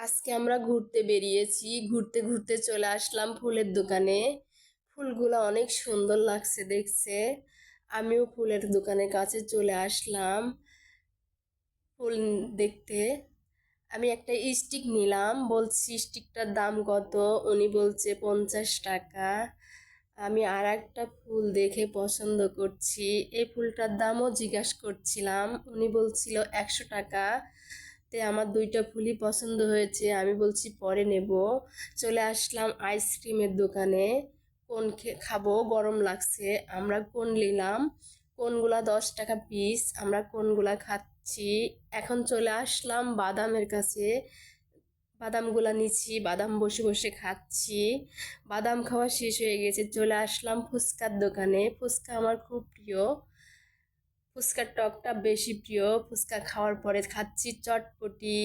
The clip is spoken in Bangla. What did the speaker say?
আজকে আমরা ঘুরতে বেরিয়েছি। ঘুরতে ঘুরতে চলে আসলাম ফুলের দোকানে। ফুলগুলো অনেক সুন্দর লাগছে দেখছে। আমিও ফুলের দোকানের কাছে চলে আসলাম ফুল দেখতে। আমি একটা স্টিক নিলাম, বলছি স্টিকটার দাম কত। উনি বলছে 50 টাকা। আমি আর একটা ফুল দেখে পছন্দ করছি, এই ফুলটার দামও জিজ্ঞাসা করছিলাম। উনি বলছিল 100 টাকা। তে আমার দুইটা ফুলই পছন্দ হয়েছে, আমি বলছি পরে নেব। চলে আসলাম আইসক্রিমের দোকানে। কোন খাবো, গরম লাগছে। আমরা কোন নিলাম, কোনগুলা 10 টাকা পিস। আমরা কোনগুলা খাচ্ছি। এখন চলে আসলাম বাদামের কাছে, বাদামগুলা নিচ্ছি, বাদাম বসে বসে খাচ্ছি। বাদাম খাওয়া শেষ হয়ে গেছে, চলে আসলাম ফুচকার দোকানে। ফুচকা আমার খুব প্রিয়, ফুচকার টকটা বেশি প্রিয়। ফুচকা খাওয়ার পরে খাচ্ছি চটপটি।